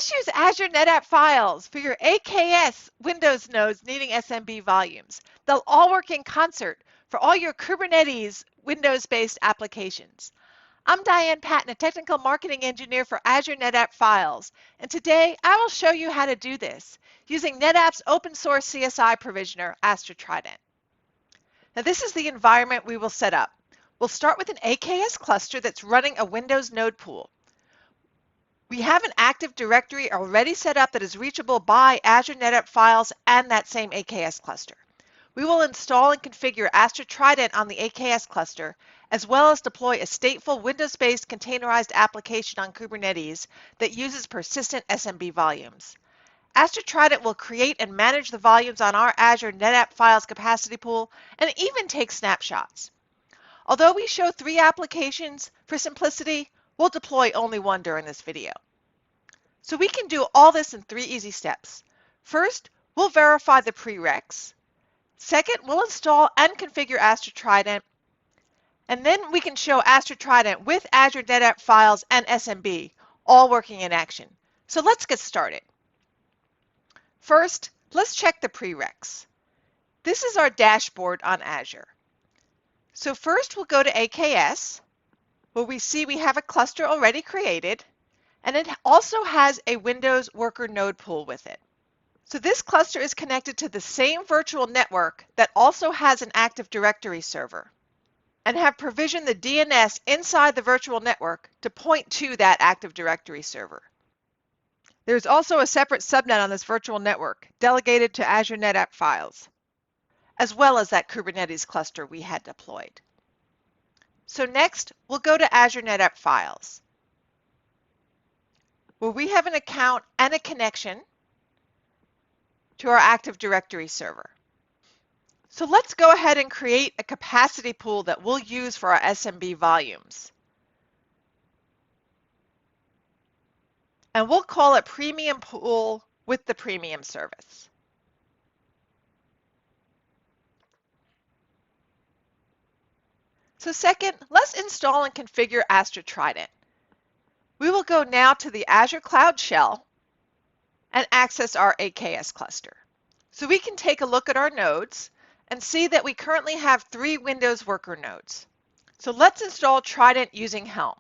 Let's use Azure NetApp Files for your AKS Windows nodes needing SMB volumes. They'll all work in concert for all your Kubernetes Windows-based applications. I'm Diane Patton, a technical marketing engineer for Azure NetApp Files, and today I will show you how to do this using NetApp's open source CSI provisioner, Astra Trident. Now this is the environment we will set up. We'll start with an AKS cluster that's running a Windows node pool. We have an Active Directory already set up that is reachable by Azure NetApp Files and that same AKS cluster. We will install and configure Astra Trident on the AKS cluster, as well as deploy a stateful Windows-based containerized application on Kubernetes that uses persistent SMB volumes. Astra Trident will create and manage the volumes on our Azure NetApp Files capacity pool and even take snapshots. Although we show 3 applications, for simplicity, we'll deploy only one during this video. So we can do all this in 3 easy steps. First, we'll verify the prereqs. Second, we'll install and configure Astra Trident. And then we can show Astra Trident with Azure NetApp Files and SMB, all working in action. So let's get started. First, let's check the prereqs. This is our dashboard on Azure. So first we'll go to AKS, where we see we have a cluster already created, and it also has a Windows worker node pool with it. So this cluster is connected to the same virtual network that also has an Active Directory server, and have provisioned the DNS inside the virtual network to point to that Active Directory server. There's also a separate subnet on this virtual network delegated to Azure NetApp Files, as well as that Kubernetes cluster we had deployed. So next, we'll go to Azure NetApp Files, where we have an account and a connection to our Active Directory server. So let's go ahead and create a capacity pool that we'll use for our SMB volumes. And we'll call it Premium Pool with the Premium service. So second, let's install and configure Astra Trident. We will go now to the Azure Cloud Shell and access our AKS cluster. So we can take a look at our nodes and see that we currently have 3 Windows worker nodes. So let's install Trident using Helm.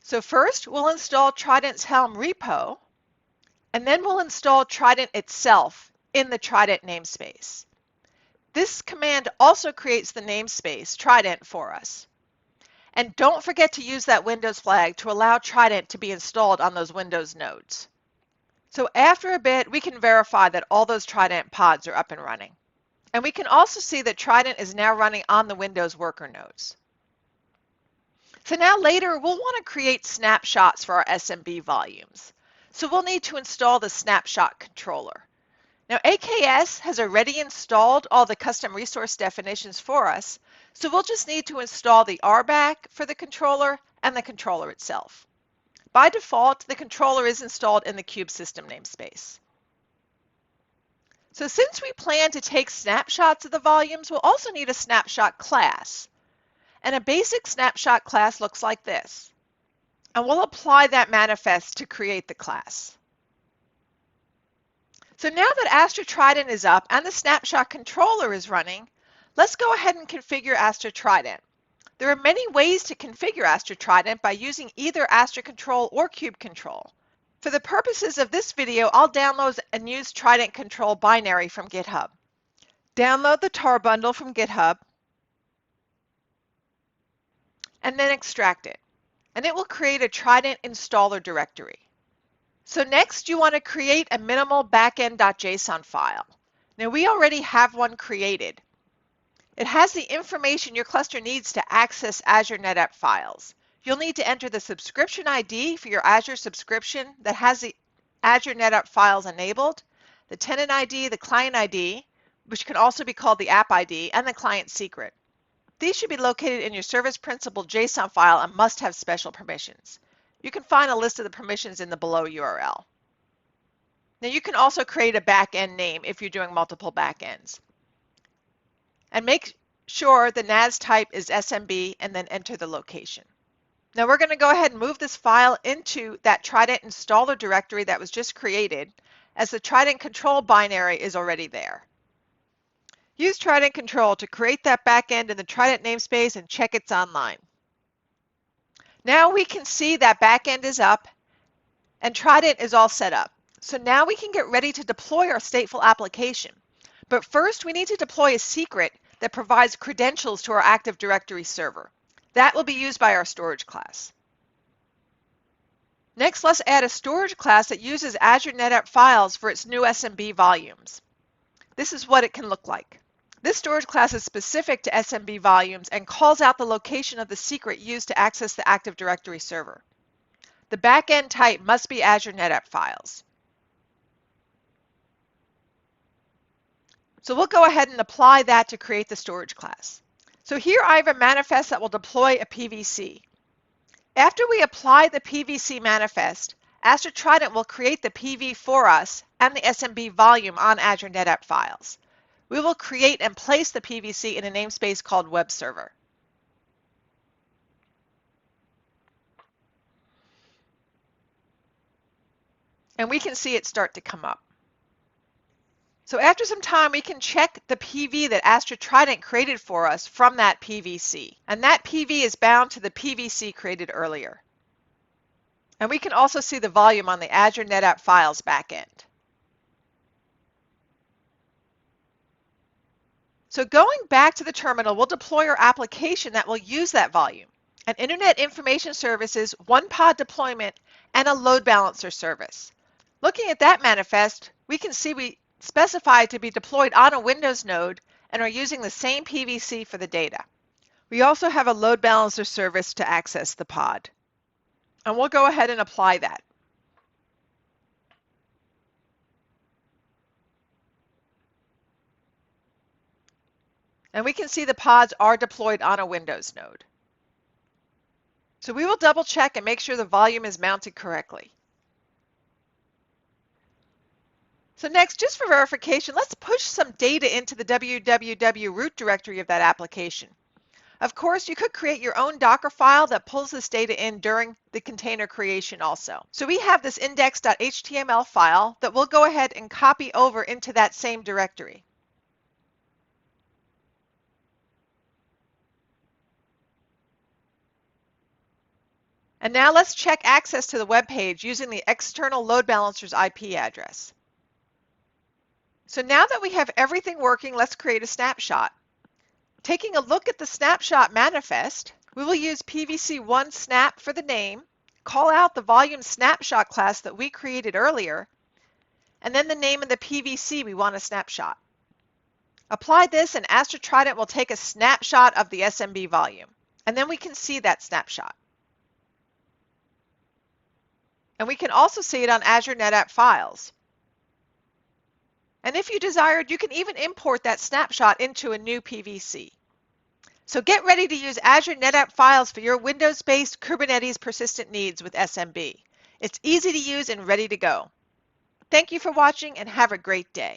So first, we'll install Trident's Helm repo, and then we'll install Trident itself in the Trident namespace. This command also creates the namespace Trident for us. And don't forget to use that Windows flag to allow Trident to be installed on those Windows nodes. So after a bit, we can verify that all those Trident pods are up and running. And we can also see that Trident is now running on the Windows worker nodes. So now later, we'll want to create snapshots for our SMB volumes. So we'll need to install the snapshot controller. Now AKS has already installed all the custom resource definitions for us, so we'll just need to install the RBAC for the controller and the controller itself. By default, the controller is installed in the Cube system namespace. So since we plan to take snapshots of the volumes, we'll also need a snapshot class. And a basic snapshot class looks like this. And we'll apply that manifest to create the class. So now that Astra Trident is up and the snapshot controller is running, let's go ahead and configure Astra Trident. There are many ways to configure Astra Trident by using either Astra Control or Cube Control. For the purposes of this video, I'll download and use Trident Control binary from GitHub. Download the tar bundle from GitHub, and then extract it. And it will create a Trident installer directory. So next, you want to create a minimal backend.json file. Now we already have one created. It has the information your cluster needs to access Azure NetApp Files. You'll need to enter the subscription ID for your Azure subscription that has the Azure NetApp Files enabled, the tenant ID, the client ID, which can also be called the app ID, and the client secret. These should be located in your service principal JSON file and must have special permissions. You can find a list of the permissions in the below URL. Now you can also create a backend name if you're doing multiple backends. And make sure the NAS type is SMB and then enter the location. Now we're going to go ahead and move this file into that Trident installer directory that was just created, as the Trident control binary is already there. Use Trident control to create that backend in the Trident namespace and check it's online. Now we can see that backend is up and Trident is all set up. So now we can get ready to deploy our stateful application. But first we need to deploy a secret that provides credentials to our Active Directory server. That will be used by our storage class. Next, let's add a storage class that uses Azure NetApp Files for its new SMB volumes. This is what it can look like. This storage class is specific to SMB volumes and calls out the location of the secret used to access the Active Directory server. The backend type must be Azure NetApp Files. So we'll go ahead and apply that to create the storage class. So here I have a manifest that will deploy a PVC. After we apply the PVC manifest, Astra Trident will create the PV for us and the SMB volume on Azure NetApp Files. We will create and place the PVC in a namespace called Web Server. And we can see it start to come up. So after some time, we can check the PV that Astra Trident created for us from that PVC. And that PV is bound to the PVC created earlier. And we can also see the volume on the Azure NetApp Files backend. So going back to the terminal, we'll deploy our application that will use that volume: an Internet Information Services, one-pod deployment, and a load balancer service. Looking at that manifest, we can see we specified to be deployed on a Windows node and are using the same PVC for the data. We also have a load balancer service to access the pod. And we'll go ahead and apply that. And we can see the pods are deployed on a Windows node. So we will double check and make sure the volume is mounted correctly. So next, just for verification, let's push some data into the www root directory of that application. Of course, you could create your own Docker file that pulls this data in during the container creation also. So we have this index.html file that we'll go ahead and copy over into that same directory. And now let's check access to the web page using the external load balancer's IP address. So now that we have everything working, let's create a snapshot. Taking a look at the snapshot manifest, we will use PVC1 snap for the name, call out the volume snapshot class that we created earlier, and then the name of the PVC we want to snapshot. Apply this and Astra Trident will take a snapshot of the SMB volume, and then we can see that snapshot. And we can also see it on Azure NetApp Files. And if you desired, you can even import that snapshot into a new PVC. So get ready to use Azure NetApp Files for your Windows-based Kubernetes persistent needs with SMB. It's easy to use and ready to go. Thank you for watching and have a great day.